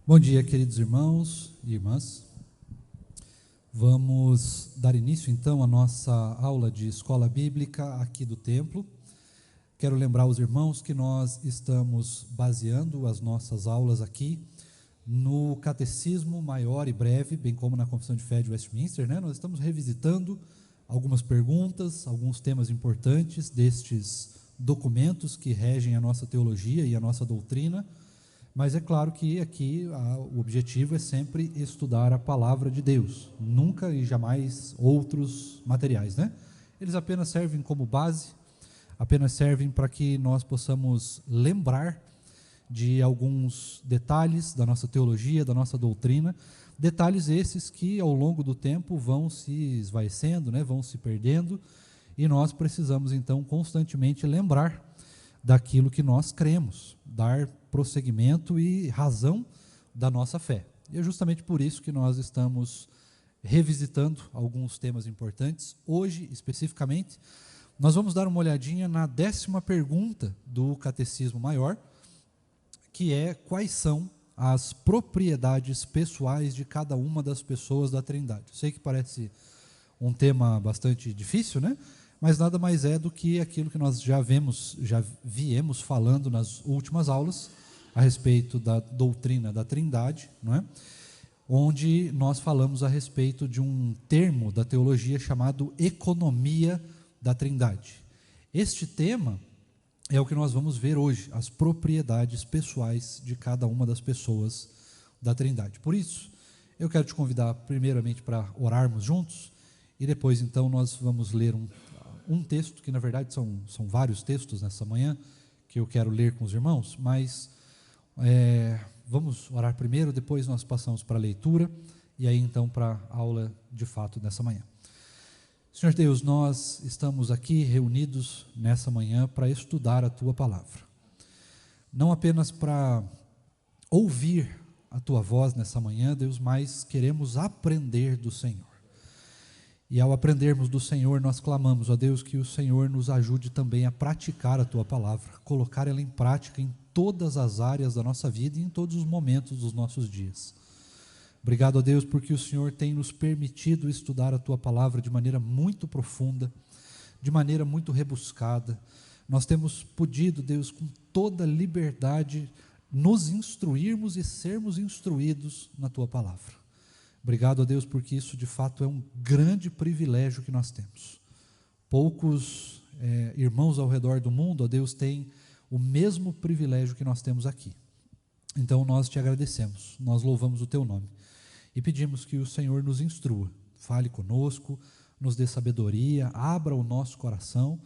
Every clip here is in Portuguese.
Bom dia, queridos irmãos e irmãs. Vamos dar início então à nossa aula de escola bíblica aqui do templo. Quero lembrar os irmãos que nós estamos baseando as nossas aulas aqui no Catecismo Maior e Breve, bem como na Confissão de Fé de Westminster, né? Nós estamos revisitando algumas perguntas, alguns temas importantes destes documentos que regem a nossa teologia e a nossa doutrina. Mas é claro que aqui o objetivo é sempre estudar a palavra de Deus, nunca e jamais outros materiais, né? Eles apenas servem como base, apenas servem para que nós possamos lembrar de alguns detalhes da nossa teologia, da nossa doutrina, detalhes esses que ao longo do tempo vão se esvaecendo, né? Vão se perdendo, e nós precisamos então constantemente lembrar daquilo que nós cremos, dar prosseguimento e razão da nossa fé. E é justamente por isso que nós estamos revisitando alguns temas importantes. Hoje, especificamente, nós vamos dar uma olhadinha na 10ª pergunta do Catecismo Maior, que é: quais são as propriedades pessoais de cada uma das pessoas da Trindade? Eu sei que parece um tema bastante difícil, né? Mas nada mais é do que aquilo que nós já viemos falando nas últimas aulas a respeito da doutrina da Trindade, não é? Onde nós falamos a respeito de um termo da teologia chamado economia da Trindade. Este tema é o que nós vamos ver hoje, as propriedades pessoais de cada uma das pessoas da Trindade. Por isso, eu quero te convidar primeiramente para orarmos juntos, e depois então nós vamos ler um texto, que na verdade são vários textos nessa manhã, que eu quero ler com os irmãos, mas vamos orar primeiro, depois nós passamos para a leitura, e aí então para a aula de fato nessa manhã. Senhor Deus, nós estamos aqui reunidos nessa manhã para estudar a Tua Palavra, não apenas para ouvir a Tua voz nessa manhã, Deus, mas queremos aprender do Senhor. E ao aprendermos do Senhor, nós clamamos a Deus que o Senhor nos ajude também a praticar a Tua Palavra, colocar ela em prática em todas as áreas da nossa vida e em todos os momentos dos nossos dias. Obrigado a Deus porque o Senhor tem nos permitido estudar a Tua Palavra de maneira muito profunda, de maneira muito rebuscada. Nós temos podido, Deus, com toda liberdade, nos instruirmos e sermos instruídos na Tua Palavra. Obrigado a Deus porque isso de fato é um grande privilégio que nós temos. Poucos irmãos ao redor do mundo, ó Deus, têm o mesmo privilégio que nós temos aqui. Então nós te agradecemos, nós louvamos o Teu nome e pedimos que o Senhor nos instrua, fale conosco, nos dê sabedoria, abra o nosso coração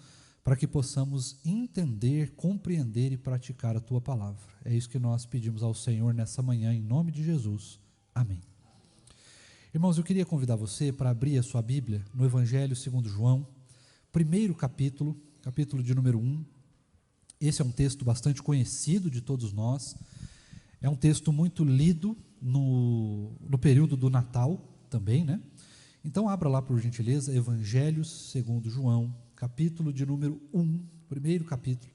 para que possamos entender, compreender e praticar a Tua Palavra. É isso que nós pedimos ao Senhor nessa manhã, em nome de Jesus. Amém. Irmãos, eu queria convidar você para abrir a sua Bíblia no Evangelho segundo João, primeiro capítulo de número 1. Esse é um texto bastante conhecido de todos nós, é um texto muito lido no período do Natal também, né? Então abra lá por gentileza, Evangelho segundo João, capítulo de número 1, primeiro capítulo.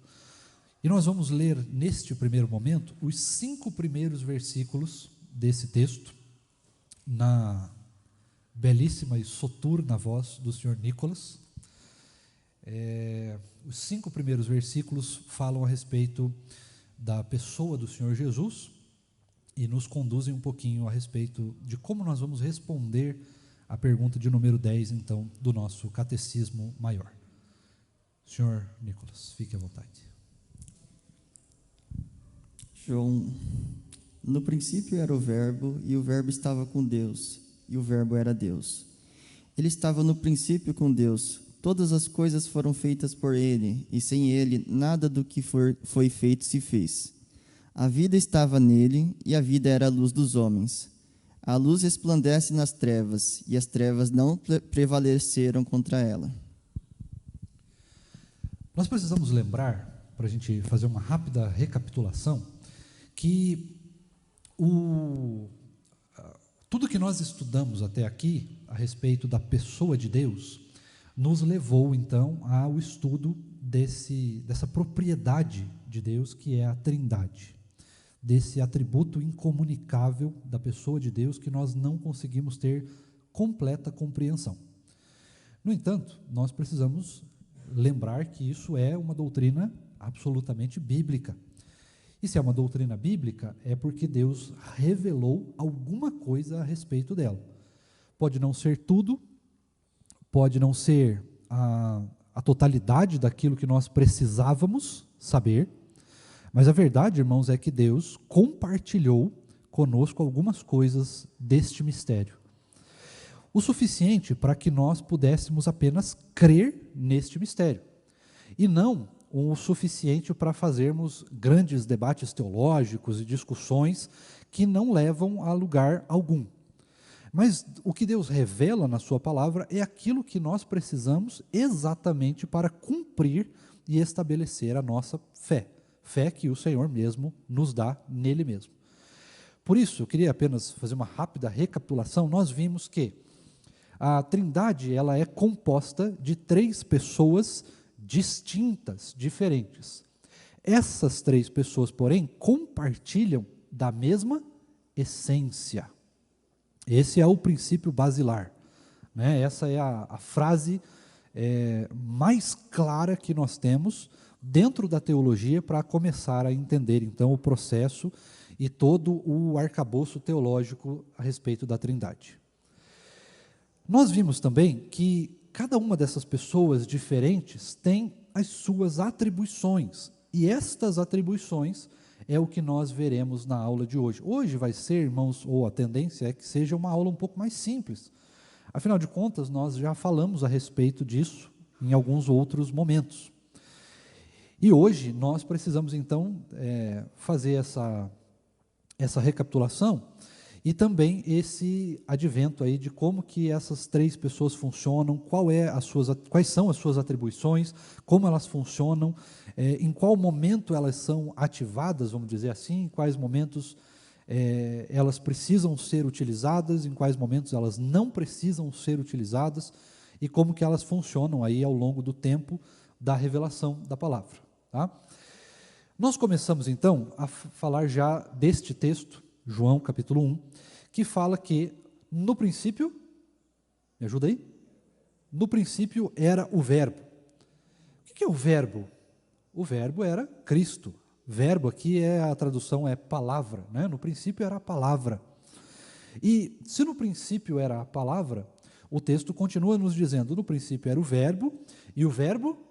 E nós vamos ler neste primeiro momento os 5 primeiros versículos desse texto, na belíssima e soturna voz do Sr. Nicolas. Os 5 primeiros versículos falam a respeito da pessoa do Senhor Jesus e nos conduzem um pouquinho a respeito de como nós vamos responder a pergunta de número 10, então, do nosso Catecismo Maior. Sr. Nicolas, fique à vontade. João: no princípio era o Verbo, e o Verbo estava com Deus, e o Verbo era Deus. Ele estava no princípio com Deus. Todas as coisas foram feitas por ele, e sem ele nada do que foi feito se fez. A vida estava nele, e a vida era a luz dos homens. A luz resplandece nas trevas, e as trevas não prevaleceram contra ela. Nós precisamos lembrar, para a gente fazer uma rápida recapitulação, que tudo que nós estudamos até aqui a respeito da pessoa de Deus nos levou então ao estudo dessa propriedade de Deus, que é a Trindade. desse atributo incomunicável da pessoa de Deus que nós não conseguimos ter completa compreensão. No entanto, nós precisamos lembrar que isso é uma doutrina absolutamente bíblica. E se é uma doutrina bíblica, é porque Deus revelou alguma coisa a respeito dela. Pode não ser tudo, pode não ser a totalidade daquilo que nós precisávamos saber, mas a verdade, irmãos, é que Deus compartilhou conosco algumas coisas deste mistério. O suficiente para que nós pudéssemos apenas crer neste mistério, e não o suficiente para fazermos grandes debates teológicos e discussões que não levam a lugar algum. Mas o que Deus revela na sua palavra é aquilo que nós precisamos exatamente para cumprir e estabelecer a nossa fé. Fé que o Senhor mesmo nos dá nele mesmo. Por isso, eu queria apenas fazer uma rápida recapitulação. Nós vimos que a Trindade ela é composta de 3 pessoas distintas, diferentes. Essas 3 pessoas, porém, compartilham da mesma essência. Esse é o princípio basilar, né? Essa é a frase mais clara que nós temos dentro da teologia para começar a entender, então, o processo e todo o arcabouço teológico a respeito da Trindade. Nós vimos também que cada uma dessas pessoas diferentes tem as suas atribuições, e estas atribuições é o que nós veremos na aula de hoje. Hoje vai ser, irmãos, ou a tendência é que seja uma aula um pouco mais simples. Afinal de contas, nós já falamos a respeito disso em alguns outros momentos. E hoje nós precisamos, então, fazer essa recapitulação e também esse advento aí de como que essas 3 pessoas funcionam, quais são as suas atribuições, como elas funcionam, em qual momento elas são ativadas, vamos dizer assim, em quais momentos elas precisam ser utilizadas, em quais momentos elas não precisam ser utilizadas, e como que elas funcionam aí ao longo do tempo da revelação da palavra. Tá? Nós começamos então a falar já deste texto, João capítulo 1, que fala que no princípio, me ajuda aí? No princípio era o verbo. O que é o verbo? O verbo era Cristo. Verbo aqui a tradução é palavra, né? No princípio era a palavra. E se no princípio era a palavra, o texto continua nos dizendo, no princípio era o verbo, e o verbo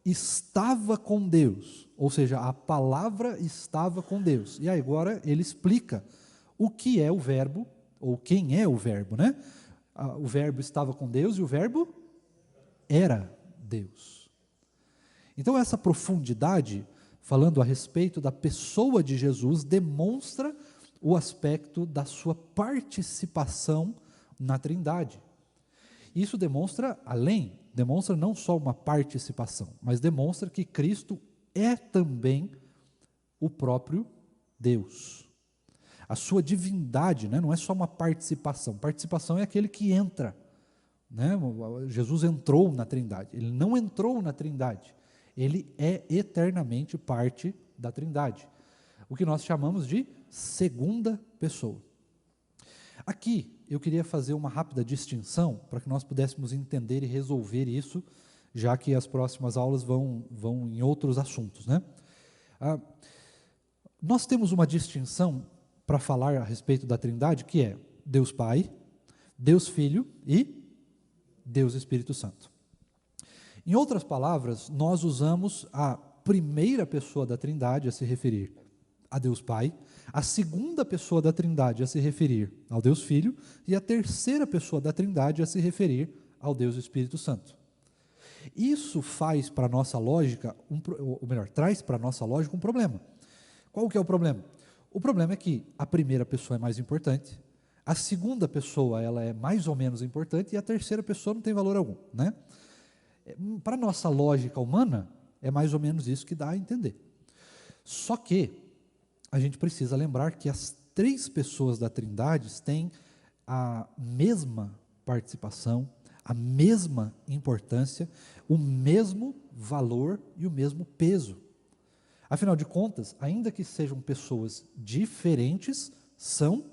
estava com Deus, ou seja, a palavra estava com Deus. E aí agora ele explica o que é o verbo, ou quem é o verbo, né? O verbo estava com Deus e o verbo era Deus. Então essa profundidade, falando a respeito da pessoa de Jesus, demonstra o aspecto da sua participação na Trindade. Isso demonstra não só uma participação, mas demonstra que Cristo é também o próprio Deus. A sua divindade, né, não é só uma participação. Participação é aquele que entra. Né? Jesus entrou na Trindade. Ele não entrou na Trindade. Ele é eternamente parte da Trindade. O que nós chamamos de segunda pessoa. Aqui, eu queria fazer uma rápida distinção para que nós pudéssemos entender e resolver isso, já que as próximas aulas vão em outros assuntos, né? Nós temos uma distinção para falar a respeito da Trindade, que é Deus Pai, Deus Filho e Deus Espírito Santo. Em outras palavras, nós usamos a primeira pessoa da Trindade a se referir a Deus Pai, a segunda pessoa da Trindade a se referir ao Deus Filho e a terceira pessoa da Trindade a se referir ao Deus Espírito Santo. Isso faz para a nossa lógica, traz para a nossa lógica um problema. Qual que é o problema? O problema é que a primeira pessoa é mais importante, a segunda pessoa ela é mais ou menos importante e a terceira pessoa não tem valor algum, né? Para a nossa lógica humana, é mais ou menos isso que dá a entender. Só que a gente precisa lembrar que as 3 pessoas da Trindade têm a mesma participação, a mesma importância, o mesmo valor e o mesmo peso. Afinal de contas, ainda que sejam pessoas diferentes, são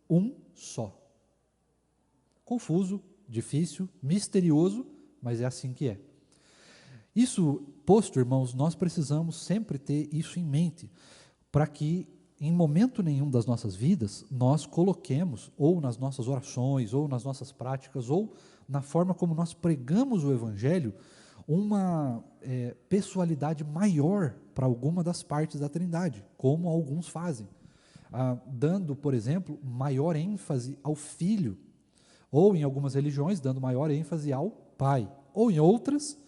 um só. Confuso, difícil, misterioso, mas é assim que é. Isso posto, irmãos, nós precisamos sempre ter isso em mente, para que em momento nenhum das nossas vidas, nós coloquemos, ou nas nossas orações, ou nas nossas práticas, ou na forma como nós pregamos o Evangelho, uma pessoalidade maior para alguma das partes da Trindade, como alguns fazem, dando, por exemplo, maior ênfase ao Filho, ou em algumas religiões, dando maior ênfase ao Pai, ou em outras,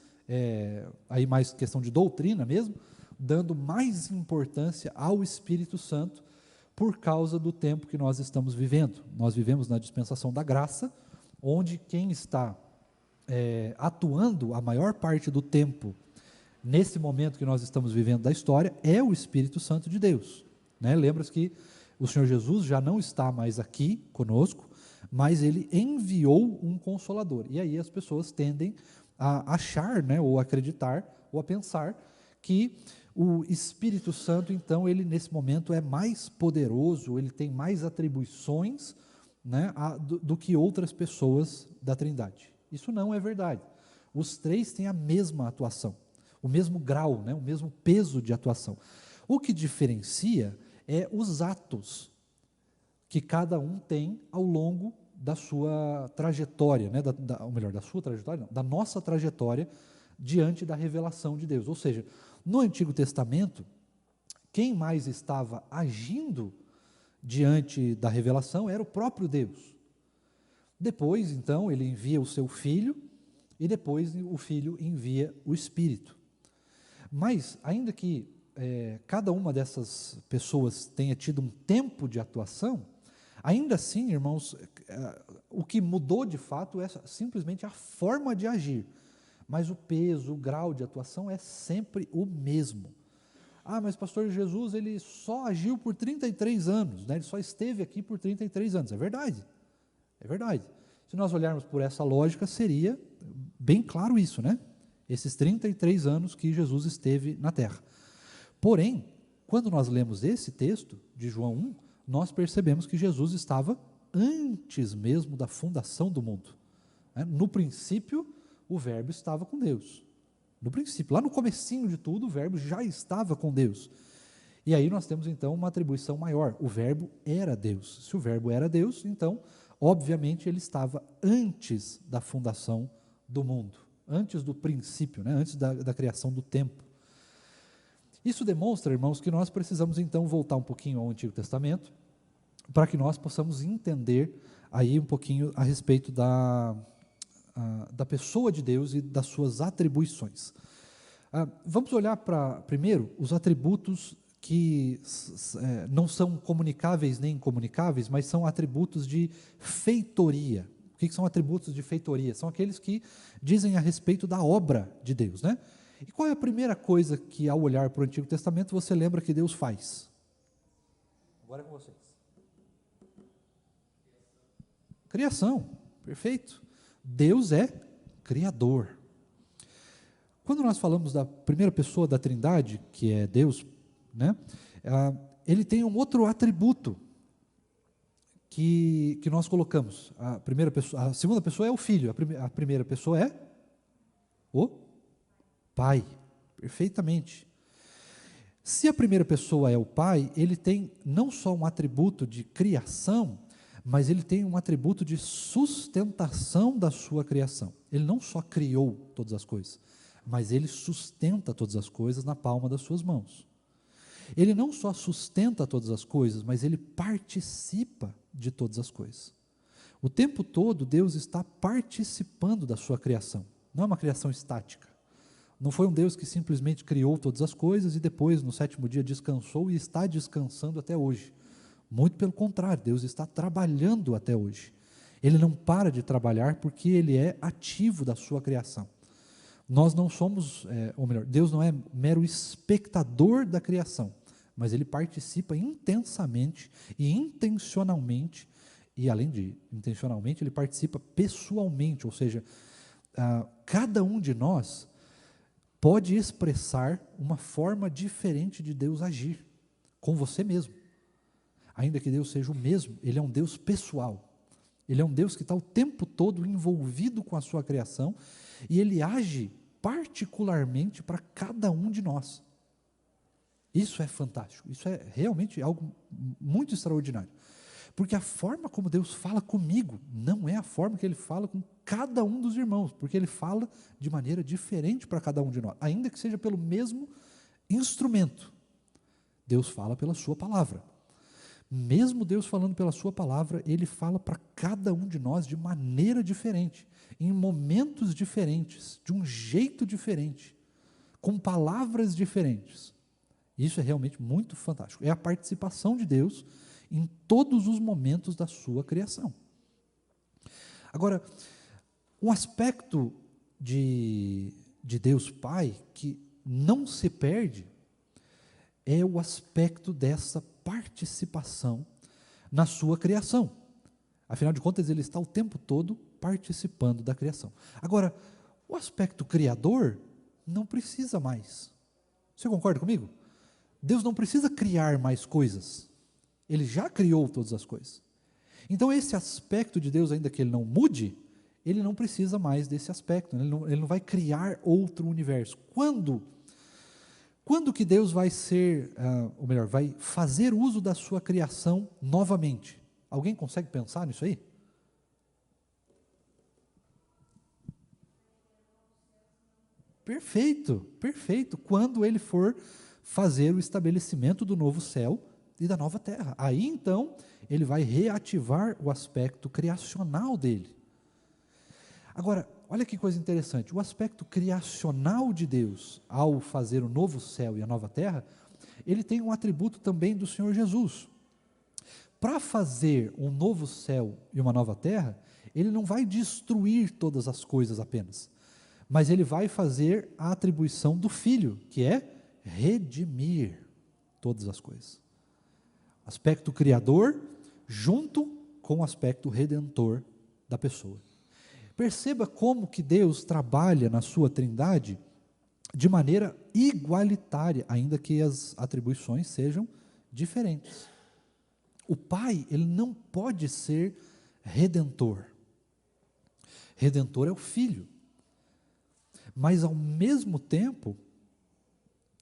aí mais questão de doutrina mesmo, dando mais importância ao Espírito Santo por causa do tempo que nós estamos vivendo. Nós vivemos na dispensação da graça, onde quem está atuando a maior parte do tempo, nesse momento que nós estamos vivendo da história, é o Espírito Santo de Deus. Né? Lembra-se que o Senhor Jesus já não está mais aqui conosco, mas Ele enviou um Consolador. E aí as pessoas tendem a achar, né, ou acreditar, ou a pensar que o Espírito Santo, então, ele nesse momento é mais poderoso, ele tem mais atribuições, né, do que outras pessoas da Trindade. Isso não é verdade. Os três têm a mesma atuação, o mesmo grau, né, o mesmo peso de atuação. O que diferencia é os atos que cada um tem ao longo da sua trajetória, né, ou melhor, da sua trajetória, não, da nossa trajetória diante da revelação de Deus. Ou seja, no Antigo Testamento, quem mais estava agindo diante da revelação era o próprio Deus. Depois, então, ele envia o seu Filho, e depois o Filho envia o Espírito. Mas, ainda que cada uma dessas pessoas tenha tido um tempo de atuação, ainda assim, irmãos, o que mudou de fato é simplesmente a forma de agir, mas o peso, o grau de atuação é sempre o mesmo. Mas pastor Jesus, ele só agiu por 33 anos, né? Ele só esteve aqui por 33 anos, é verdade, é verdade. Se nós olharmos por essa lógica, seria bem claro isso, né? Esses 33 anos que Jesus esteve na terra. Porém, quando nós lemos esse texto de João 1, nós percebemos que Jesus estava antes mesmo da fundação do mundo. No princípio, o Verbo estava com Deus. No princípio, lá no comecinho de tudo, o Verbo já estava com Deus. E aí nós temos então uma atribuição maior. O Verbo era Deus. Se o Verbo era Deus, então, obviamente, ele estava antes da fundação do mundo, antes do princípio, né? Antes da criação do tempo. Isso demonstra, irmãos, que nós precisamos então voltar um pouquinho ao Antigo Testamento, para que nós possamos entender aí um pouquinho a respeito da pessoa de Deus e das suas atribuições. Vamos olhar para, primeiro, os atributos que não são comunicáveis nem incomunicáveis, mas são atributos de feitoria. O que são atributos de feitoria? São aqueles que dizem a respeito da obra de Deus, né? E qual é a primeira coisa que, ao olhar para o Antigo Testamento, você lembra que Deus faz? Agora é com vocês. Criação, perfeito. Deus é criador. Quando nós falamos da primeira pessoa da Trindade, que é Deus, né, ele tem um outro atributo que nós colocamos. A segunda pessoa é o Filho, a primeira pessoa é o Pai, perfeitamente. Se a primeira pessoa é o Pai, ele tem não só um atributo de criação, mas ele tem um atributo de sustentação da sua criação. Ele não só criou todas as coisas, mas ele sustenta todas as coisas na palma das suas mãos. Ele não só sustenta todas as coisas, mas ele participa de todas as coisas. O tempo todo, Deus está participando da sua criação. Não é uma criação estática. Não foi um Deus que simplesmente criou todas as coisas e depois, no sétimo dia, descansou e está descansando até hoje. Muito pelo contrário, Deus está trabalhando até hoje. Ele não para de trabalhar porque ele é ativo da sua criação. Nós não somos, ou melhor, Deus não é mero espectador da criação, mas ele participa intensamente e intencionalmente, e além de intencionalmente, ele participa pessoalmente, ou seja, cada um de nós pode expressar uma forma diferente de Deus agir com você mesmo. Ainda que Deus seja o mesmo, Ele é um Deus pessoal. Ele é um Deus que está o tempo todo envolvido com a sua criação e Ele age particularmente para cada um de nós. Isso é fantástico, isso é realmente algo muito extraordinário. Porque a forma como Deus fala comigo não é a forma que Ele fala com cada um dos irmãos, porque Ele fala de maneira diferente para cada um de nós, ainda que seja pelo mesmo instrumento. Deus fala pela sua palavra. Mesmo Deus falando pela sua palavra, Ele fala para cada um de nós de maneira diferente, em momentos diferentes, de um jeito diferente, com palavras diferentes. Isso é realmente muito fantástico. É a participação de Deus em todos os momentos da sua criação. Agora, um aspecto de Deus Pai que não se perde é o aspecto dessa participação na sua criação. Afinal de contas, Ele está o tempo todo participando da criação. Agora, o aspecto criador não precisa mais. Você concorda comigo? Deus não precisa criar mais coisas. Ele já criou todas as coisas. Então, esse aspecto de Deus, ainda que Ele não mude, Ele não precisa mais desse aspecto. Ele não vai criar outro universo. Quando que Deus vai ou melhor, vai fazer uso da sua criação novamente? Alguém consegue pensar nisso aí? Perfeito, perfeito. Quando Ele for fazer o estabelecimento do novo céu e da nova terra. Aí, então, Ele vai reativar o aspecto criacional dele. Agora, olha que coisa interessante, o aspecto criacional de Deus, ao fazer o novo céu e a nova terra, ele tem um atributo também do Senhor Jesus. Para fazer um novo céu e uma nova terra, Ele não vai destruir todas as coisas apenas, mas Ele vai fazer a atribuição do Filho, que é redimir todas as coisas. Aspecto criador, junto com o aspecto redentor da pessoa. Perceba como que Deus trabalha na sua trindade de maneira igualitária, ainda que as atribuições sejam diferentes. O Pai, Ele não pode ser redentor. Redentor é o Filho. Mas, ao mesmo tempo,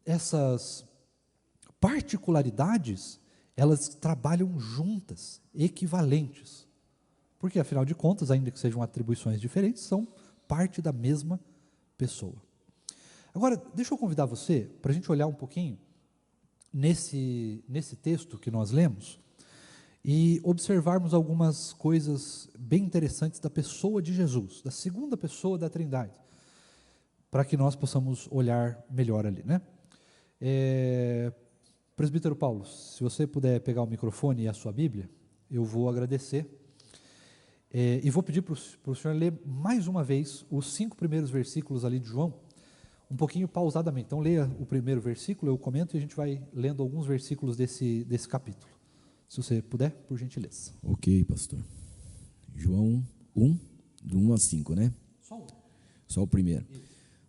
essas particularidades, elas trabalham juntas, equivalentes. Porque, afinal de contas, ainda que sejam atribuições diferentes, são parte da mesma pessoa. Agora, deixa eu convidar você para a gente olhar um pouquinho nesse texto que nós lemos e observarmos algumas coisas bem interessantes da pessoa de Jesus, da segunda pessoa da Trindade, para que nós possamos olhar melhor ali, né? Presbítero Paulo, se você puder pegar o microfone e a sua Bíblia, eu vou agradecer. E vou pedir para o senhor ler mais uma vez os 5 primeiros versículos ali de João, um pouquinho pausadamente. Então, leia o primeiro versículo, eu comento e a gente vai lendo alguns versículos desse capítulo. Se você puder, por gentileza. Ok, pastor. João 1, do 1 a 5, né? Só o primeiro. Isso.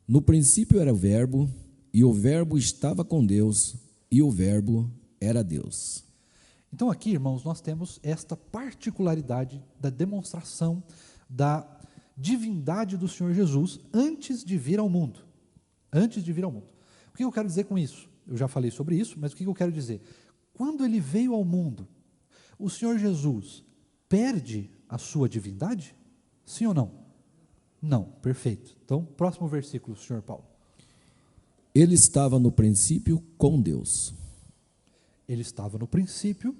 No princípio era o Verbo, e o Verbo estava com Deus, e o Verbo era Deus. Então aqui, irmãos, nós temos esta particularidade da demonstração da divindade do Senhor Jesus antes de vir ao mundo. Antes de vir ao mundo. O que eu quero dizer com isso? Eu já falei sobre isso, mas o que eu quero dizer? Quando Ele veio ao mundo, o Senhor Jesus perde a sua divindade? Sim ou não? Não, perfeito. Então, próximo versículo, Senhor Paulo. Ele estava no princípio com Deus. Ele estava no princípio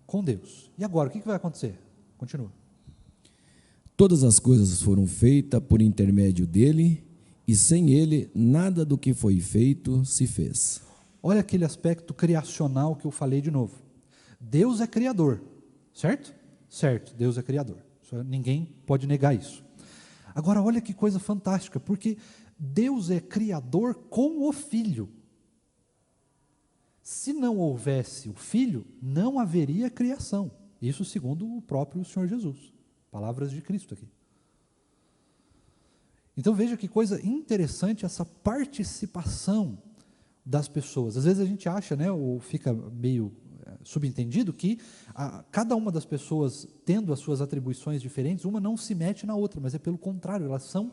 com Deus. E agora, o que vai acontecer? Continua. Todas as coisas foram feitas por intermédio dele, e sem ele, nada do que foi feito se fez. Olha aquele aspecto criacional que eu falei de novo. Deus é criador, certo? Certo, Deus é criador. Ninguém pode negar isso. Agora, olha que coisa fantástica, porque Deus é criador com o Filho. Se não houvesse o Filho, não haveria criação. Isso segundo o próprio Senhor Jesus. Palavras de Cristo aqui. Então veja que coisa interessante essa participação das pessoas. Às vezes a gente acha, né, ou fica meio subentendido que cada uma das pessoas, tendo as suas atribuições diferentes, uma não se mete na outra, mas é pelo contrário, elas são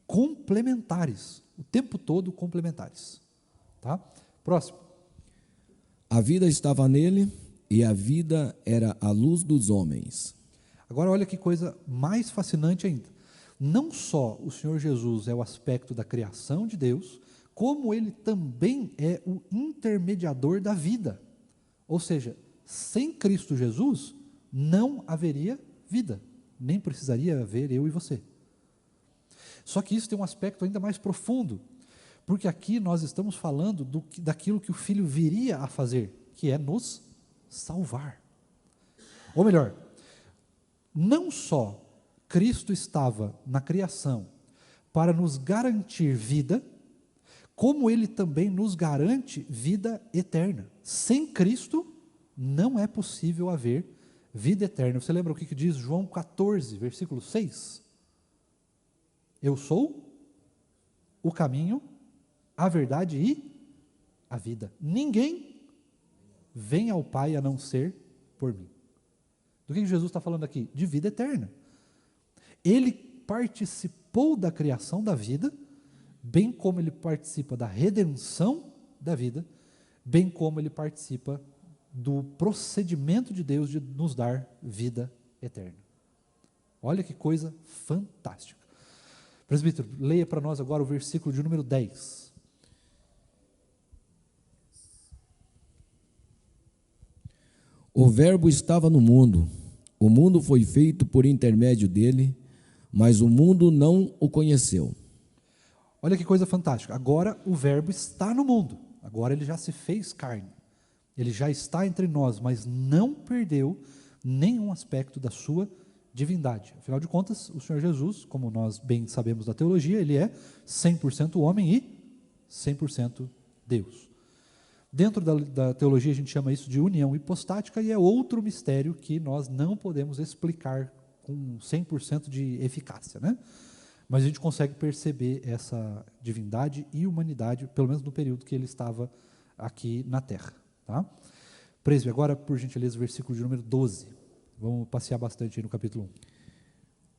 complementares, o tempo todo complementares. Tá? Próximo. A vida estava nele, e a vida era a luz dos homens. Agora olha que coisa mais fascinante ainda. Não só o Senhor Jesus é o aspecto da criação de Deus, como ele também é o intermediador da vida. Ou seja, sem Cristo Jesus, não haveria vida, nem precisaria haver eu e você. Só que isso tem um aspecto ainda mais profundo, porque aqui nós estamos falando daquilo que o Filho viria a fazer, que é nos salvar. Ou melhor, não só Cristo estava na criação para nos garantir vida, como ele também nos garante vida eterna. Sem Cristo, não é possível haver vida eterna. Você lembra o que diz João 14, versículo 6? Eu sou o caminho, a verdade e a vida. Ninguém vem ao Pai a não ser por mim. Do que Jesus está falando aqui? De vida eterna. Ele participou da criação da vida, bem como ele participa da redenção da vida, bem como ele participa do procedimento de Deus de nos dar vida eterna. Olha que coisa fantástica. Presbítero, leia para nós agora o versículo de número 10. O Verbo estava no mundo, o mundo foi feito por intermédio dele, mas o mundo não o conheceu. Olha que coisa fantástica. Agora o Verbo está no mundo, agora ele já se fez carne, ele já está entre nós, mas não perdeu nenhum aspecto da sua divindade. Afinal de contas, o Senhor Jesus, como nós bem sabemos da teologia, ele é 100% homem e 100% Deus. Dentro da teologia a gente chama isso de união hipostática e é outro mistério que nós não podemos explicar com 100% de eficácia, né? Mas a gente consegue perceber essa divindade e humanidade, pelo menos no período que ele estava aqui na Terra. Tá? Presbítero, agora, por gentileza, o versículo de número 12. Vamos passear bastante aí no capítulo 1.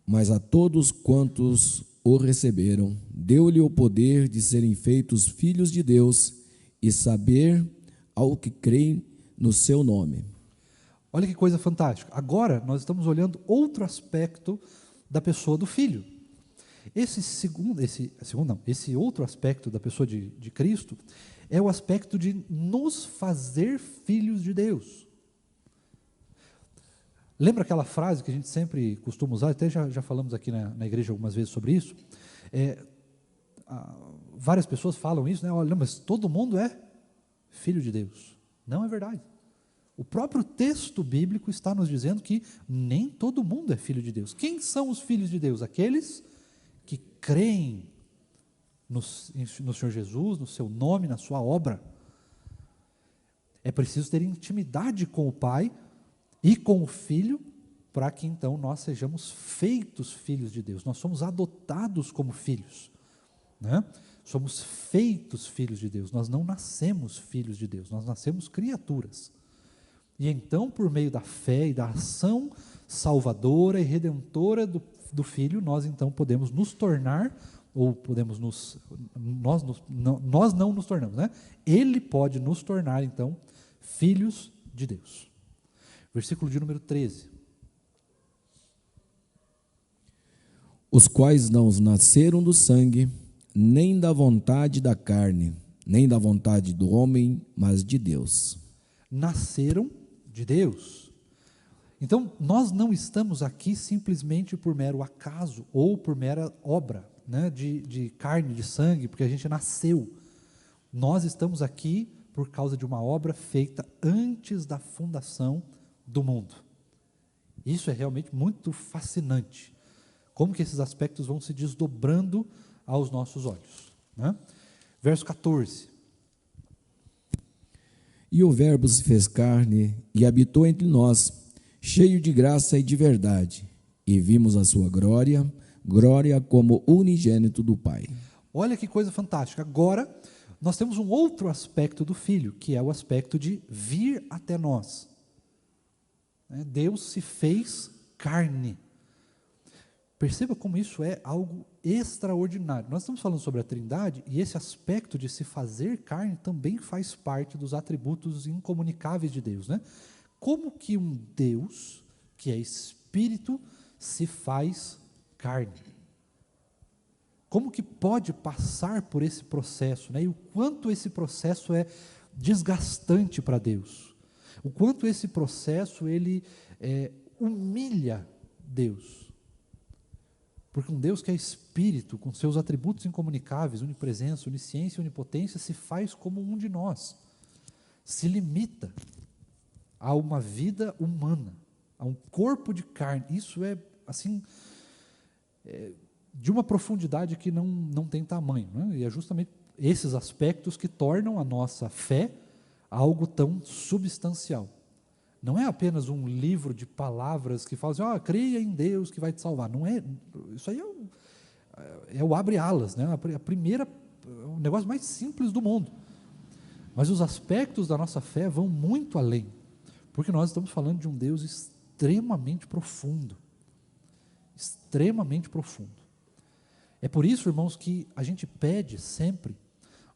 Mas a todos quantos o receberam, deu-lhe o poder de serem feitos filhos de Deus e saber ao que creem no seu nome. Olha que coisa fantástica. Agora nós estamos olhando outro aspecto da pessoa do Filho. Esse outro aspecto da pessoa de Cristo é o aspecto de nos fazer filhos de Deus. Lembra aquela frase que a gente sempre costuma usar, até já falamos aqui na igreja algumas vezes sobre isso? Várias pessoas falam isso, né? Olha, mas todo mundo é filho de Deus. Não é verdade. O próprio texto bíblico está nos dizendo que nem todo mundo é filho de Deus. Quem são os filhos de Deus? Aqueles que creem no Senhor Jesus, no seu nome, na sua obra. É preciso ter intimidade com o Pai e com o Filho, para que então nós sejamos feitos filhos de Deus. Nós somos adotados como filhos, né? Somos feitos filhos de Deus. Nós não nascemos filhos de Deus, nós nascemos criaturas. E então, por meio da fé e da ação salvadora e redentora do Filho, nós então podemos nos tornar, ou podemos nós não nos tornamos, né? Ele pode nos tornar então filhos de Deus. Versículo de número 13. Os quais não nasceram do sangue, nem da vontade da carne, nem da vontade do homem, mas de Deus. Nasceram de Deus. Então, nós não estamos aqui simplesmente por mero acaso, ou por mera obra, né, de carne, de sangue, porque a gente nasceu. Nós estamos aqui por causa de uma obra feita antes da fundação do mundo. Isso é realmente muito fascinante. Como que esses aspectos vão se desdobrando aos nossos olhos, né? Verso 14. E o Verbo se fez carne e habitou entre nós, cheio de graça e de verdade, e vimos a sua glória, glória como unigênito do Pai. Olha que coisa fantástica. Agora, nós temos um outro aspecto do Filho, que é o aspecto de vir até nós. Deus se fez carne. Perceba como isso é algo extraordinário. Nós estamos falando sobre a Trindade, e esse aspecto de se fazer carne também faz parte dos atributos incomunicáveis de Deus, né? Como que um Deus, que é Espírito, se faz carne? Como que pode passar por esse processo, né? E o quanto esse processo é desgastante para Deus. O quanto esse processo, ele humilha Deus. Porque um Deus que é Espírito, com seus atributos incomunicáveis, onipresença, onisciência e onipotência, se faz como um de nós. Se limita a uma vida humana, a um corpo de carne. Isso é, assim, de uma profundidade que não tem tamanho, né? E é justamente esses aspectos que tornam a nossa fé algo tão substancial. Não é apenas um livro de palavras que fala assim, creia em Deus que vai te salvar. Não é, isso aí é o abre-alas, né? O negócio mais simples do mundo. Mas os aspectos da nossa fé vão muito além, porque nós estamos falando de um Deus extremamente profundo. Extremamente profundo. É por isso, irmãos, que a gente pede sempre,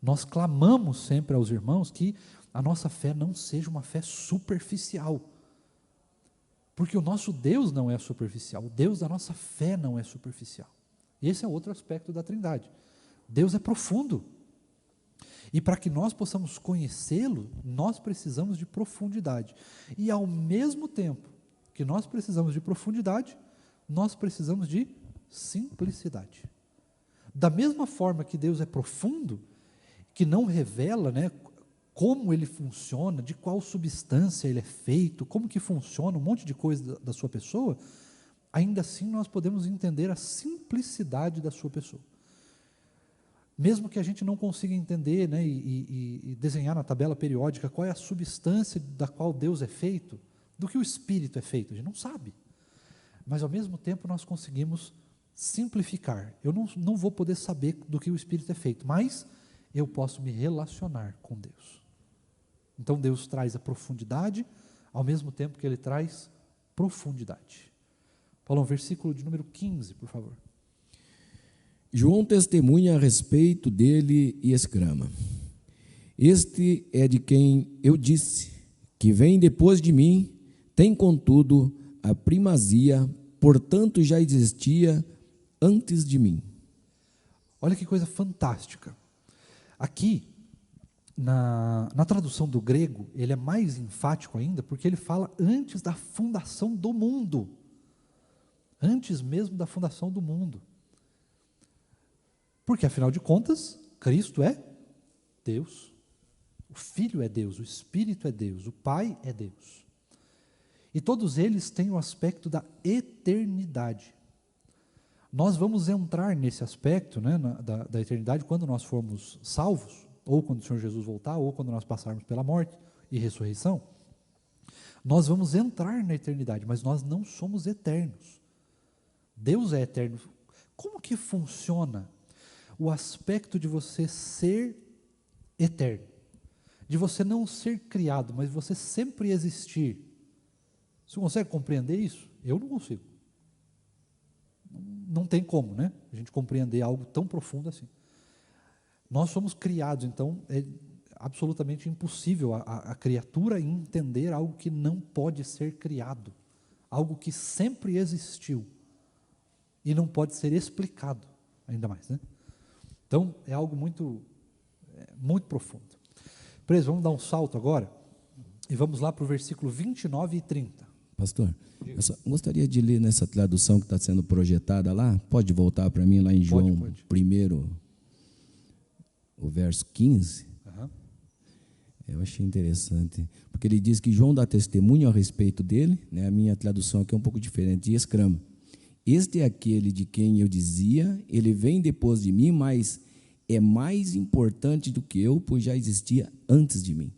nós clamamos sempre aos irmãos que a nossa fé não seja uma fé superficial. Porque o nosso Deus não é superficial, o Deus da nossa fé não é superficial. E esse é outro aspecto da Trindade. Deus é profundo. E para que nós possamos conhecê-lo, nós precisamos de profundidade. E ao mesmo tempo que nós precisamos de profundidade, nós precisamos de simplicidade. Da mesma forma que Deus é profundo, que não revela, né, como ele funciona, de qual substância ele é feito, como que funciona, um monte de coisa da sua pessoa, ainda assim nós podemos entender a simplicidade da sua pessoa. Mesmo que a gente não consiga entender, né, e desenhar na tabela periódica qual é a substância da qual Deus é feito, do que o Espírito é feito, a gente não sabe. Mas ao mesmo tempo nós conseguimos simplificar. Eu não vou poder saber do que o Espírito é feito, mas eu posso me relacionar com Deus. Então Deus traz a profundidade, ao mesmo tempo que Ele traz profundidade. Paulo, versículo de número 15, por favor. João testemunha a respeito dele e exclama: Este é de quem eu disse, que vem depois de mim, tem contudo a primazia, portanto já existia antes de mim. Olha que coisa fantástica. Aqui, na tradução do grego, ele é mais enfático ainda, porque ele fala antes da fundação do mundo. Antes mesmo da fundação do mundo. Porque, afinal de contas, Cristo é Deus. O Filho é Deus, o Espírito é Deus, o Pai é Deus. E todos eles têm o aspecto da eternidade. Nós vamos entrar nesse aspecto, né, da eternidade quando nós formos salvos, ou quando o Senhor Jesus voltar, ou quando nós passarmos pela morte e ressurreição. Nós vamos entrar na eternidade, mas nós não somos eternos. Deus é eterno. Como que funciona o aspecto de você ser eterno? De você não ser criado, mas você sempre existir. Você consegue compreender isso? Eu não consigo. Não tem como, né? A gente compreender algo tão profundo assim. Nós somos criados, então é absolutamente impossível a criatura entender algo que não pode ser criado, algo que sempre existiu e não pode ser explicado, ainda mais, né? Então é algo muito profundo. Preso, vamos dar um salto agora e vamos lá para o versículo 29 e 30. Pastor, eu só gostaria de ler nessa tradução que está sendo projetada lá. Pode voltar para mim lá em João 1, o verso 15? Uhum. Eu achei interessante, porque ele diz que João dá testemunho a respeito dele, né? A minha tradução aqui é um pouco diferente, e exclama: Este é aquele de quem eu dizia, ele vem depois de mim, mas é mais importante do que eu, pois já existia antes de mim.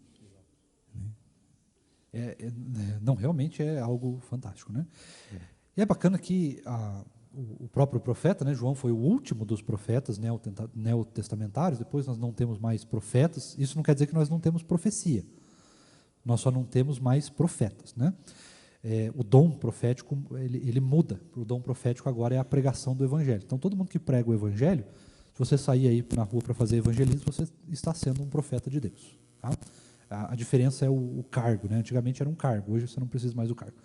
Não, realmente é algo fantástico, né? E é bacana que o próprio profeta, né? João foi o último dos profetas neotestamentários, depois nós não temos mais profetas. Isso não quer dizer que nós não temos profecia, nós só não temos mais profetas, né? O dom profético, ele muda. O dom profético agora é a pregação do evangelho. Então, todo mundo que prega o evangelho, se você sair aí na rua para fazer evangelismo, você está sendo um profeta de Deus. Tá? A diferença é o cargo, né? Antigamente era um cargo, hoje você não precisa mais do cargo.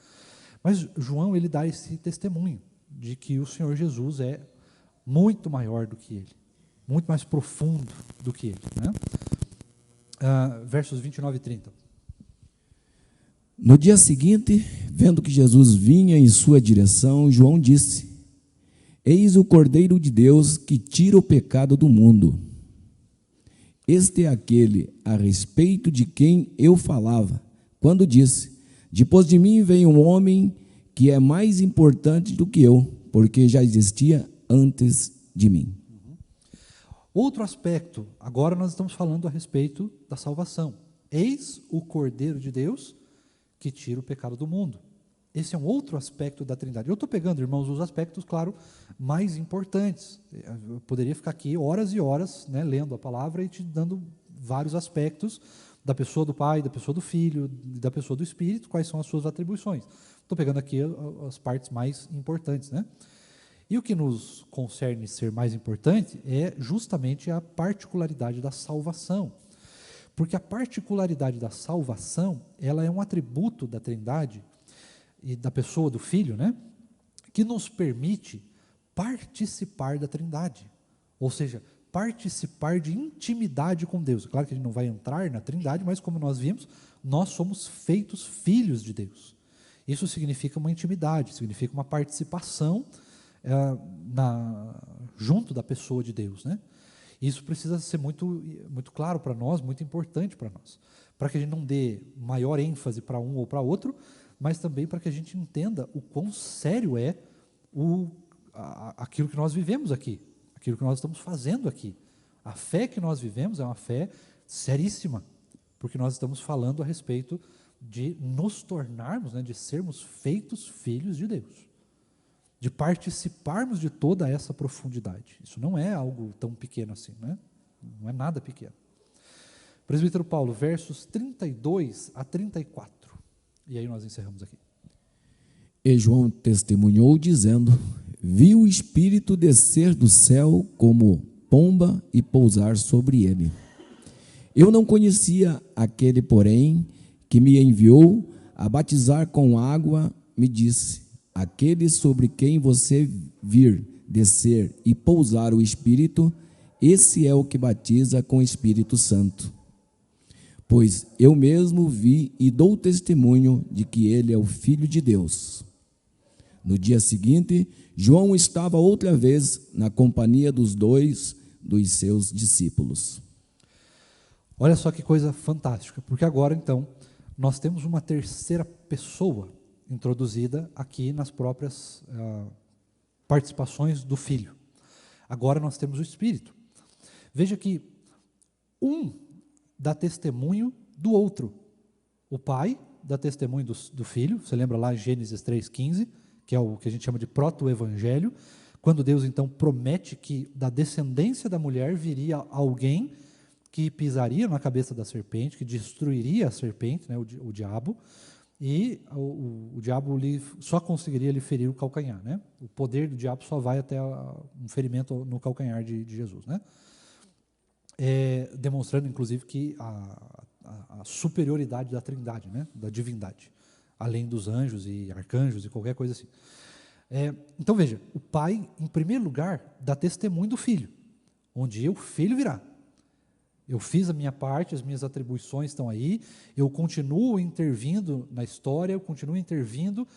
Mas João, ele dá esse testemunho de que o Senhor Jesus é muito maior do que ele, muito mais profundo do que ele, né? Versos 29 e 30. No dia seguinte, vendo que Jesus vinha em sua direção, João disse: Eis o Cordeiro de Deus que tira o pecado do mundo. Este é aquele a respeito de quem eu falava, quando disse: Depois de mim vem um homem que é mais importante do que eu, porque já existia antes de mim. Outro aspecto, agora nós estamos falando a respeito da salvação. Eis o Cordeiro de Deus que tira o pecado do mundo. Esse é um outro aspecto da Trindade. Eu estou pegando, irmãos, os aspectos, claro, mais importantes. Eu poderia ficar aqui horas e horas, né, lendo a palavra e te dando vários aspectos da pessoa do Pai, da pessoa do Filho, da pessoa do Espírito, quais são as suas atribuições. Estou pegando aqui as partes mais importantes, né? E o que nos concerne ser mais importante é justamente a particularidade da salvação. Porque a particularidade da salvação, ela é um atributo da Trindade e da pessoa do Filho, né, que nos permite participar da Trindade. Ou seja, participar de intimidade com Deus. É claro que a gente não vai entrar na Trindade, mas como nós vimos, nós somos feitos filhos de Deus. Isso significa uma intimidade, significa uma participação junto da pessoa de Deus, né? Isso precisa ser muito, muito claro para nós, muito importante para nós, para que a gente não dê maior ênfase para um ou para outro, mas também para que a gente entenda o quão sério é aquilo que nós vivemos aqui, aquilo que nós estamos fazendo aqui. A fé que nós vivemos é uma fé seríssima, porque nós estamos falando a respeito de nos tornarmos, né, de sermos feitos filhos de Deus, de participarmos de toda essa profundidade. Isso não é algo tão pequeno assim, né? Não é nada pequeno. Presbítero Paulo, versos 32 a 34. E aí nós encerramos aqui. E João testemunhou, dizendo: Vi o Espírito descer do céu como pomba e pousar sobre ele. Eu não conhecia aquele, porém, que me enviou a batizar com água, me disse: Aquele sobre quem você vir descer e pousar o Espírito, esse é o que batiza com o Espírito Santo. Pois eu mesmo vi e dou testemunho de que ele é o Filho de Deus. No dia seguinte, João estava outra vez na companhia dos seus discípulos. Olha só que coisa fantástica, porque agora, então, nós temos uma terceira pessoa introduzida aqui nas próprias participações do Filho. Agora nós temos o Espírito. Veja que um dá testemunho do outro. O Pai dá testemunho do Filho, você lembra lá em Gênesis 3,15, que é o que a gente chama de proto-evangelho, quando Deus então promete que da descendência da mulher viria alguém que pisaria na cabeça da serpente, que destruiria a serpente, né, o diabo, e o diabo só conseguiria lhe ferir o calcanhar, né? O poder do diabo só vai até um ferimento no calcanhar de Jesus, né? Demonstrando, inclusive, que a superioridade da Trindade, né? Da divindade, além dos anjos e arcanjos e qualquer coisa assim. Então, veja, o Pai, em primeiro lugar, dá testemunho do Filho. Onde o Filho virá. Eu fiz a minha parte, as minhas atribuições estão aí, eu continuo intervindo na história, eu continuo intervindo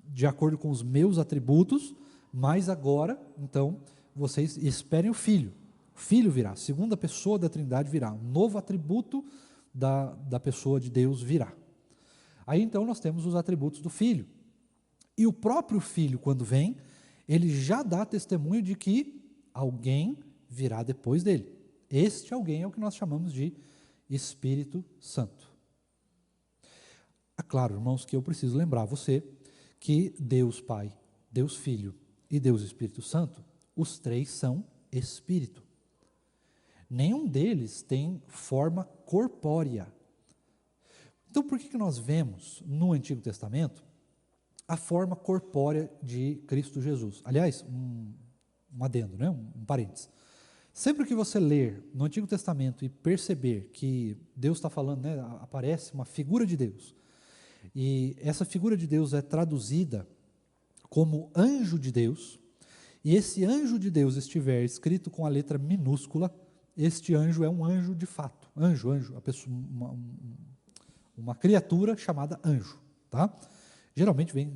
de acordo com os meus atributos, mas agora, então, vocês esperem o Filho. O Filho virá, a segunda pessoa da Trindade virá, um novo atributo da pessoa de Deus virá. Aí, então, nós temos os atributos do Filho. E o próprio Filho, quando vem, ele já dá testemunho de que alguém virá depois dele. Este alguém é o que nós chamamos de Espírito Santo. É claro, irmãos, que eu preciso lembrar você que Deus Pai, Deus Filho e Deus Espírito Santo, os três são Espírito. Nenhum deles tem forma corpórea. Então, por que nós vemos no Antigo Testamento a forma corpórea de Cristo Jesus? Aliás, um adendo, né? um parênteses. Sempre que você ler no Antigo Testamento e perceber que Deus está falando, né, aparece uma figura de Deus, e essa figura de Deus é traduzida como anjo de Deus, e esse anjo de Deus estiver escrito com a letra minúscula, este anjo é um anjo de fato. Anjo, a pessoa, uma criatura chamada anjo, tá? Geralmente vem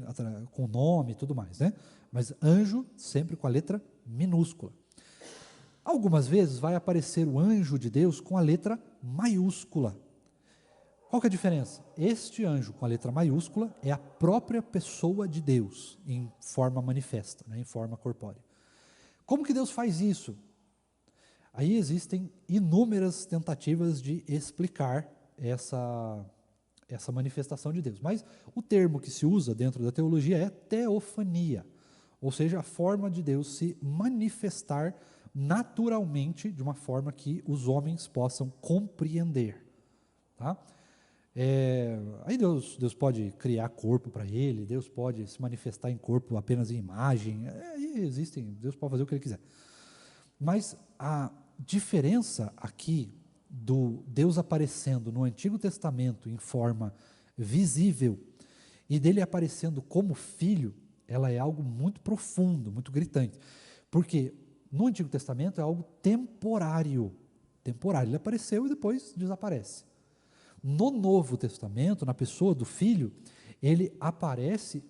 com nome e tudo mais, né? Mas anjo sempre com a letra minúscula. Algumas vezes vai aparecer o anjo de Deus com a letra maiúscula. Qual que é a diferença? Este anjo com a letra maiúscula é a própria pessoa de Deus, em forma manifesta, né, em forma corpórea. Como que Deus faz isso? Aí existem inúmeras tentativas de explicar essa manifestação de Deus. Mas o termo que se usa dentro da teologia é teofania, ou seja, a forma de Deus se manifestar naturalmente, de uma forma que os homens possam compreender. Tá? Aí Deus pode criar corpo para ele, Deus pode se manifestar em corpo apenas em imagem, Deus pode fazer o que ele quiser. Mas a diferença aqui do Deus aparecendo no Antigo Testamento em forma visível e dele aparecendo como filho, ela é algo muito profundo, muito gritante. Porque no Antigo Testamento é algo temporário. Ele apareceu e depois desaparece. No Novo Testamento, na pessoa do filho, ele aparece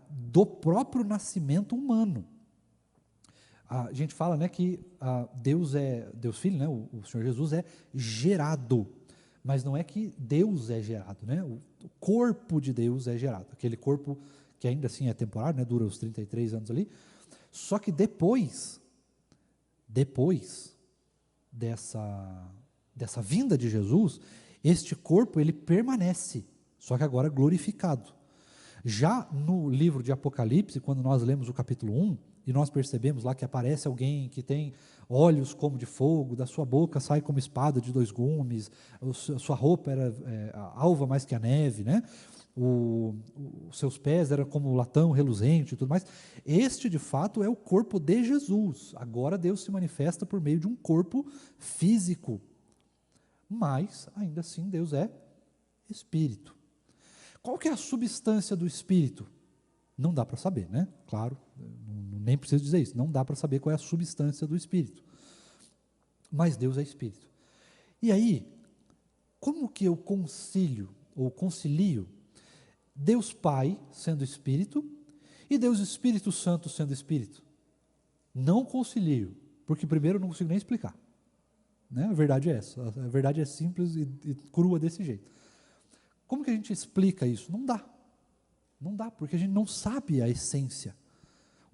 do próprio nascimento humano. A gente fala, né, que Deus Filho, né, o Senhor Jesus é gerado, mas não é que Deus é gerado, né, o corpo de Deus é gerado, aquele corpo que ainda assim é temporário, né, dura os 33 anos ali, só que depois dessa vinda de Jesus, este corpo ele permanece, só que agora glorificado. Já no livro de Apocalipse, quando nós lemos o capítulo 1, e nós percebemos lá que aparece alguém que tem olhos como de fogo, da sua boca sai como espada de 2 gumes, a sua roupa era alva mais que a neve, né? Os seus pés eram como latão reluzente e tudo mais. Este, de fato, é o corpo de Jesus. Agora Deus se manifesta por meio de um corpo físico. Mas, ainda assim, Deus é Espírito. Qual que é a substância do Espírito? Não dá para saber, né? Claro, nem preciso dizer isso. Não dá para saber qual é a substância do Espírito. Mas Deus é Espírito. E aí, como que eu concilio Deus Pai sendo Espírito e Deus Espírito Santo sendo Espírito? Não concilio, porque primeiro eu não consigo nem explicar. Né? A verdade é essa. A verdade é simples e crua desse jeito. Como que a gente explica isso? Não dá. Não dá, porque a gente não sabe a essência.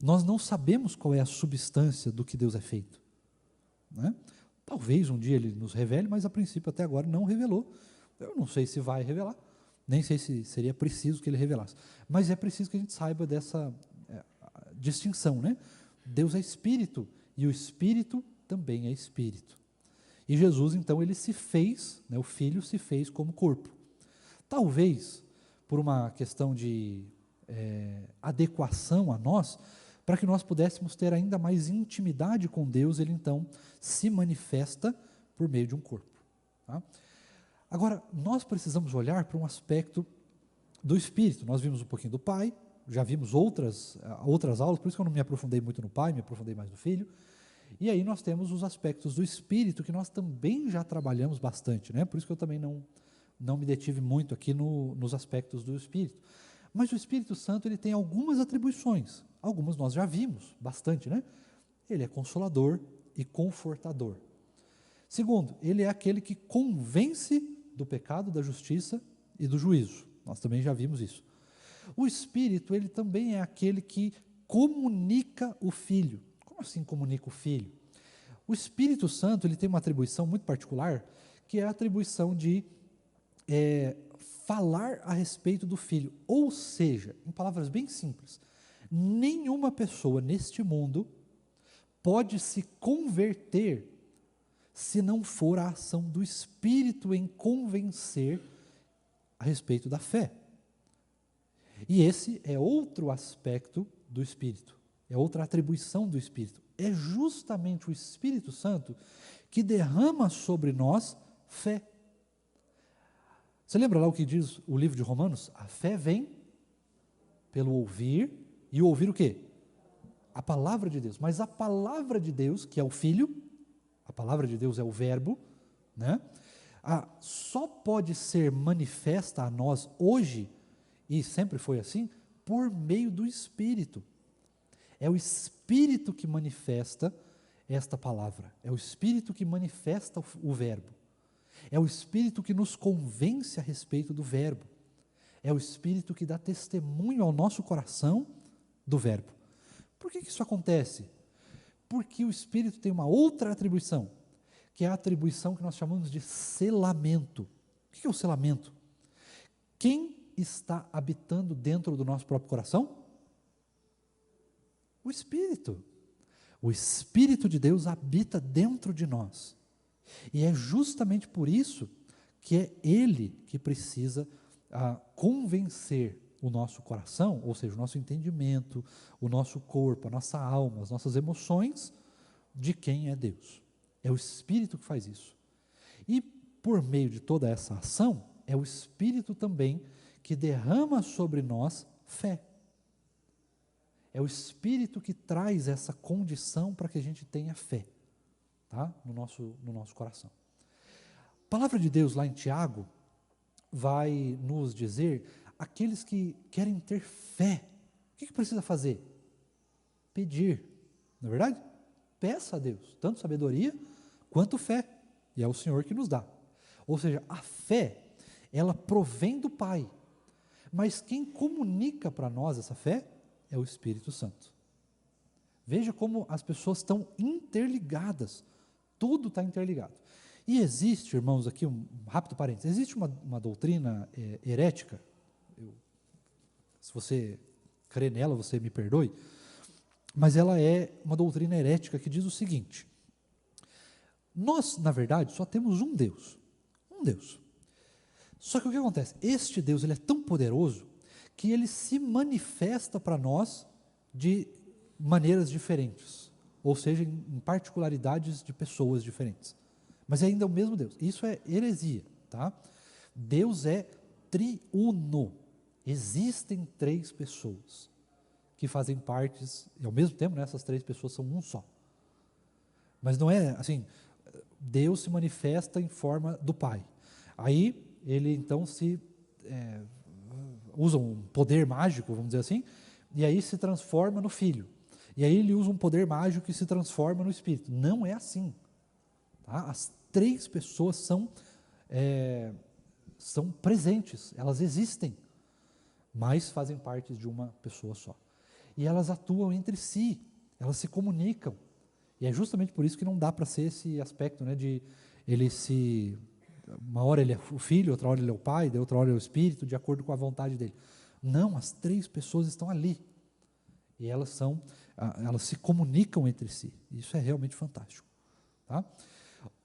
Nós não sabemos qual é a substância do que Deus é feito. Né? Talvez um dia Ele nos revele, mas a princípio até agora não revelou. Eu não sei se vai revelar, nem sei se seria preciso que Ele revelasse. Mas é preciso que a gente saiba dessa distinção. Né? Deus é Espírito, e o Espírito também é Espírito. E Jesus, então, Ele se fez, né, o Filho se fez como corpo. Talvez por uma questão de adequação a nós, para que nós pudéssemos ter ainda mais intimidade com Deus, Ele então se manifesta por meio de um corpo. Tá? Agora, nós precisamos olhar para um aspecto do Espírito. Nós vimos um pouquinho do Pai, já vimos outras aulas, por isso que eu não me aprofundei muito no Pai, me aprofundei mais no Filho. E aí nós temos os aspectos do Espírito, que nós também já trabalhamos bastante, né? Por isso que eu também não me detive muito aqui nos aspectos do Espírito. Mas o Espírito Santo ele tem algumas atribuições, algumas nós já vimos bastante, né? Ele é consolador e confortador. Segundo, ele é aquele que convence do pecado, da justiça e do juízo. Nós também já vimos isso. O Espírito, ele também é aquele que comunica o Filho. Como assim comunica o Filho? O Espírito Santo ele tem uma atribuição muito particular, que é a atribuição de falar a respeito do Filho. Ou seja, em palavras bem simples, Nenhuma pessoa neste mundo pode se converter se não for a ação do Espírito em convencer a respeito da fé. E esse é outro aspecto do Espírito, é outra atribuição do Espírito. É justamente o Espírito Santo que derrama sobre nós fé. Você lembra lá o que diz o livro de Romanos? A fé vem pelo ouvir, e ouvir o quê? A palavra de Deus. Mas a palavra de Deus, que é o Filho, a palavra de Deus é o Verbo, né? Só pode ser manifesta a nós hoje, e sempre foi assim, por meio do Espírito. É o Espírito que manifesta esta palavra, é o Espírito que manifesta o Verbo, é o Espírito que nos convence a respeito do Verbo, é o Espírito que dá testemunho ao nosso coração do Verbo. Por que isso acontece? Porque o Espírito tem uma outra atribuição, que é a atribuição que nós chamamos de selamento. O que é o selamento? Quem está habitando dentro do nosso próprio coração? O Espírito. O Espírito de Deus habita dentro de nós. E é justamente por isso que é Ele que precisa convencer o nosso coração, ou seja, o nosso entendimento, o nosso corpo, a nossa alma, as nossas emoções, de quem é Deus. É o Espírito que faz isso. E por meio de toda essa ação, é o Espírito também que derrama sobre nós fé. É o Espírito que traz essa condição para que a gente tenha fé, tá? no nosso coração. A palavra de Deus lá em Tiago vai nos dizer, aqueles que querem ter fé, o que precisa fazer? Pedir, não é verdade? Peça a Deus, tanto sabedoria quanto fé, e é o Senhor que nos dá. Ou seja, a fé, ela provém do Pai, mas quem comunica para nós essa fé é o Espírito Santo. Veja como as pessoas estão interligadas, tudo está interligado. E existe, irmãos, aqui um rápido parênteses, existe uma doutrina herética, se você crê nela, você me perdoe, mas ela é uma doutrina herética que diz o seguinte: nós, na verdade, só temos um Deus. Só que o que acontece? Este Deus, ele é tão poderoso que ele se manifesta para nós de maneiras diferentes, ou seja, em particularidades de pessoas diferentes. Mas ainda é o mesmo Deus. Isso é heresia, tá? Deus é triuno. Existem 3 pessoas que fazem partes, e ao mesmo tempo, né, essas 3 pessoas são um só. Mas não é assim, Deus se manifesta em forma do Pai. Aí ele então usa um poder mágico, vamos dizer assim, e aí se transforma no Filho. E aí ele usa um poder mágico que se transforma no Espírito. Não é assim. Tá? As 3 pessoas são presentes, elas existem, mas fazem parte de uma pessoa só. E elas atuam entre si, elas se comunicam. E é justamente por isso que não dá para ser esse aspecto, né, de uma hora ele é o Filho, outra hora ele é o Pai, de outra hora é o Espírito, de acordo com a vontade dele. Não, as 3 pessoas estão ali. E elas se comunicam entre si. Isso é realmente fantástico. Tá?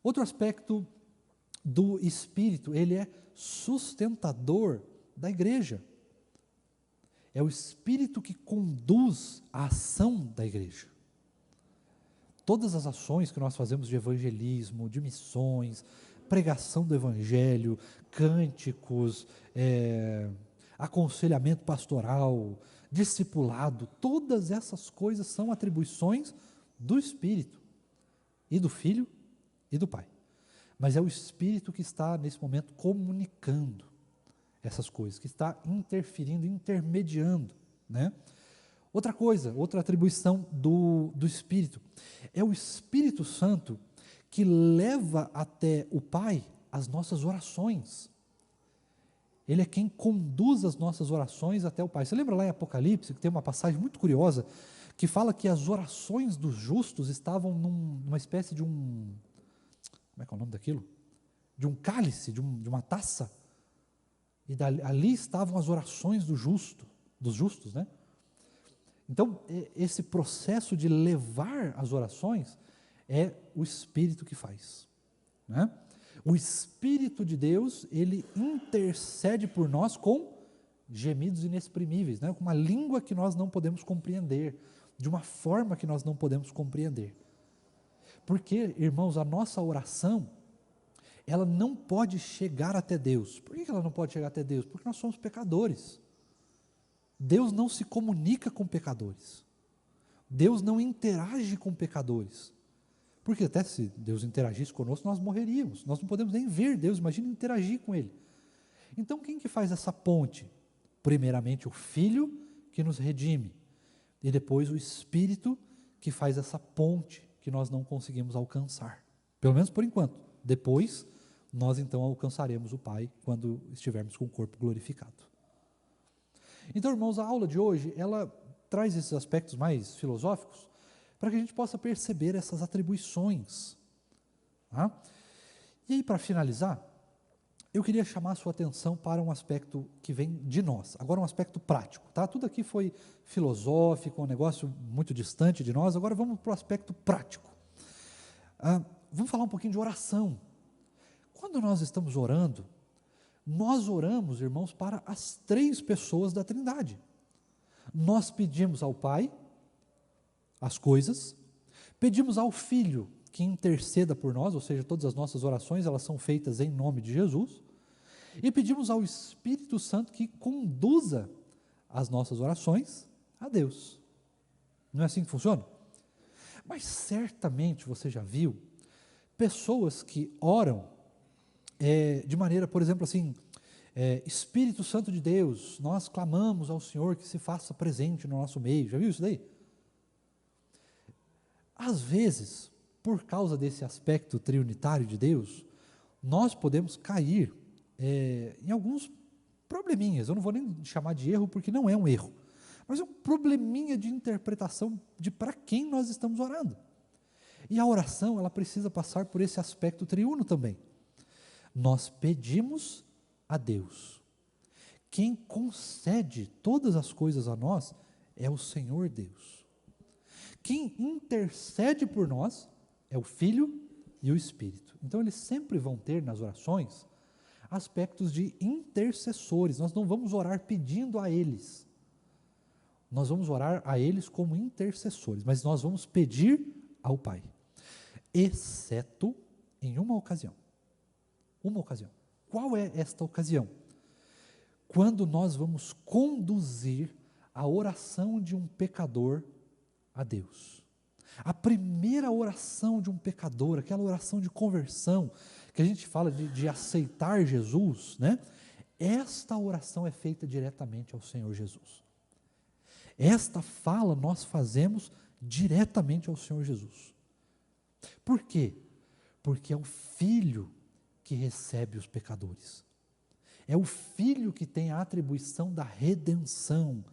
Outro aspecto do Espírito, ele é sustentador da igreja. É o Espírito que conduz a ação da igreja. Todas as ações que nós fazemos de evangelismo, de missões, pregação do evangelho, cânticos, aconselhamento pastoral, discipulado, todas essas coisas são atribuições do Espírito, e do Filho e do Pai. Mas é o Espírito que está, nesse momento, comunicando essas coisas, que está interferindo, intermediando, né? Outra coisa, outra atribuição do Espírito, é o Espírito Santo que leva até o Pai as nossas orações. Ele é quem conduz as nossas orações até o Pai. Você lembra lá em Apocalipse, que tem uma passagem muito curiosa, que fala que as orações dos justos estavam numa espécie de como é que é o nome daquilo? De um cálice, de uma taça, e ali estavam as orações dos justos, né? Então, esse processo de levar as orações é o Espírito que faz, né? O Espírito de Deus, ele intercede por nós com gemidos inexprimíveis, né? Com uma língua que nós não podemos compreender, de uma forma que nós não podemos compreender. Porque, irmãos, a nossa oração, ela não pode chegar até Deus. Por que ela não pode chegar até Deus? Porque nós somos pecadores. Deus não se comunica com pecadores. Deus não interage com pecadores. Porque até se Deus interagisse conosco, nós morreríamos. Nós não podemos nem ver Deus, imagina interagir com Ele. Então, quem que faz essa ponte? Primeiramente, o Filho que nos redime. E depois o Espírito que faz essa ponte que nós não conseguimos alcançar. Pelo menos por enquanto. Depois, nós então alcançaremos o Pai quando estivermos com o corpo glorificado. Então, irmãos, a aula de hoje, ela traz esses aspectos mais filosóficos para que a gente possa perceber essas atribuições. Tá? E aí, para finalizar, eu queria chamar a sua atenção para um aspecto que vem de nós, agora um aspecto prático. Tá? Tudo aqui foi filosófico, um negócio muito distante de nós, agora vamos para o aspecto prático. Vamos falar um pouquinho de oração. Quando nós estamos orando, nós oramos, irmãos, para as 3 pessoas da Trindade. Nós pedimos ao Pai as coisas, pedimos ao Filho que interceda por nós, ou seja, todas as nossas orações, elas são feitas em nome de Jesus, e pedimos ao Espírito Santo que conduza as nossas orações a Deus. Não é assim que funciona? Mas certamente você já viu pessoas que oram de maneira, por exemplo, assim, Espírito Santo de Deus, nós clamamos ao Senhor que se faça presente no nosso meio. Já viu isso daí? Às vezes, por causa desse aspecto triunitário de Deus, nós podemos cair em alguns probleminhas. Eu não vou nem chamar de erro, porque não é um erro, mas é um probleminha de interpretação de para quem nós estamos orando. E a oração, ela precisa passar por esse aspecto triuno também. Nós pedimos a Deus. Quem concede todas as coisas a nós é o Senhor Deus. Quem intercede por nós é o Filho e o Espírito. Então, eles sempre vão ter nas orações aspectos de intercessores. Nós não vamos orar pedindo a eles. Nós vamos orar a eles como intercessores, mas nós vamos pedir ao Pai. Exceto em uma ocasião. Uma ocasião. Qual é esta ocasião? Quando nós vamos conduzir a oração de um pecador a Deus. A primeira oração de um pecador, aquela oração de conversão, que a gente fala de aceitar Jesus, né? Esta oração é feita diretamente ao Senhor Jesus. Esta fala nós fazemos diretamente ao Senhor Jesus. Por quê? Porque é o Filho que recebe os pecadores. É o Filho que tem a atribuição da redenção,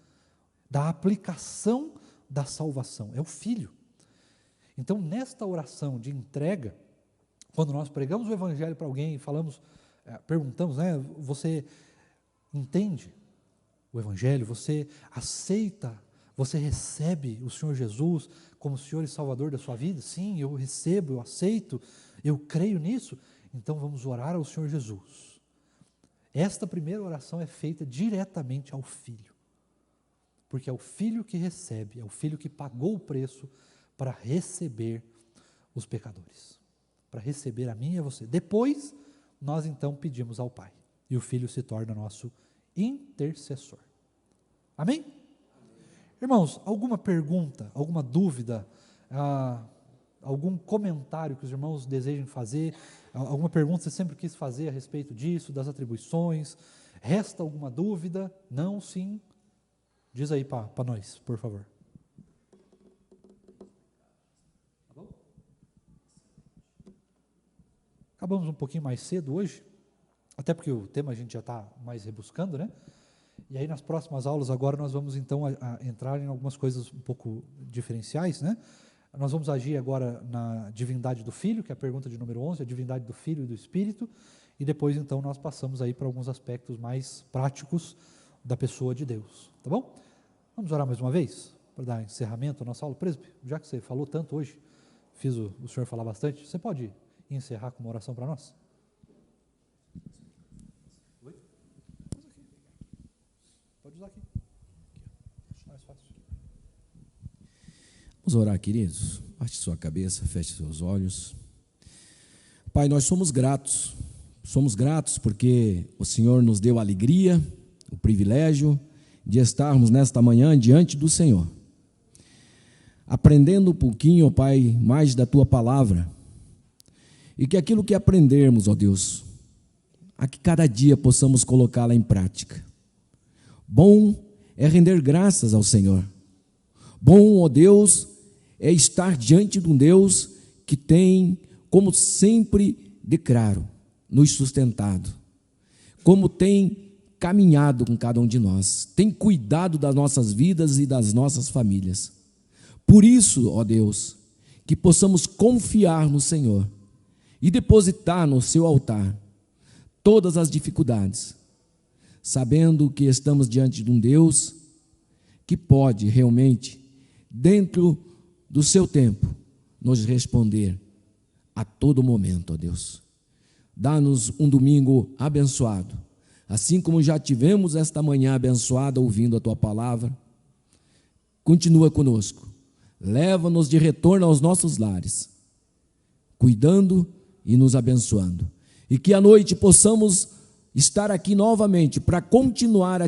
da aplicação da salvação. É o Filho. Então, nesta oração de entrega, quando nós pregamos o Evangelho para alguém e falamos, perguntamos, né, você entende o Evangelho? Você aceita? Você recebe o Senhor Jesus como Senhor e Salvador da sua vida? Sim, eu recebo, eu aceito, eu creio nisso. Então vamos orar ao Senhor Jesus. Esta primeira oração é feita diretamente ao Filho. Porque é o Filho que recebe, é o Filho que pagou o preço para receber os pecadores. Para receber a mim e a você. Depois, nós então pedimos ao Pai. E o Filho se torna nosso intercessor. Amém? Amém. Irmãos, alguma pergunta, alguma dúvida, algum comentário que os irmãos desejem fazer, alguma pergunta que você sempre quis fazer a respeito disso, das atribuições? Resta alguma dúvida? Não? Sim? Diz aí para nós, por favor. Tá bom? Acabamos um pouquinho mais cedo hoje, até porque o tema a gente já está mais rebuscando, né? E aí nas próximas aulas agora nós vamos então entrar em algumas coisas um pouco diferenciais, né? Nós vamos agir agora na divindade do Filho, que é a pergunta de número 11, a divindade do Filho e do Espírito, e depois então nós passamos aí para alguns aspectos mais práticos da pessoa de Deus, tá bom? Vamos orar mais uma vez? para dar encerramento à nossa aula. Presbítero, já que você falou tanto hoje, fiz o senhor falar bastante, você pode encerrar com uma oração para nós? Oi? Pode usar aqui. Mais fácil. Vamos orar, queridos. Baixe sua cabeça, feche seus olhos. Pai, nós somos gratos porque o Senhor nos deu a alegria, o privilégio de estarmos nesta manhã diante do Senhor, aprendendo um pouquinho, ó Pai, mais da Tua palavra, e que aquilo que aprendermos, ó Deus, a que cada dia possamos colocá-la em prática. Bom é render graças ao Senhor. Bom, ó Deus, é estar diante de um Deus que tem, como sempre declaro, nos sustentado, como tem caminhado com cada um de nós, tem cuidado das nossas vidas e das nossas famílias. Por isso, ó Deus, que possamos confiar no Senhor e depositar no seu altar todas as dificuldades, sabendo que estamos diante de um Deus que pode realmente, dentro do seu tempo, nos responder a todo momento, ó Deus. Dá-nos um domingo abençoado, assim como já tivemos esta manhã abençoada ouvindo a Tua palavra. Continua conosco, leva-nos de retorno aos nossos lares, cuidando e nos abençoando, e que à noite possamos estar aqui novamente para continuar a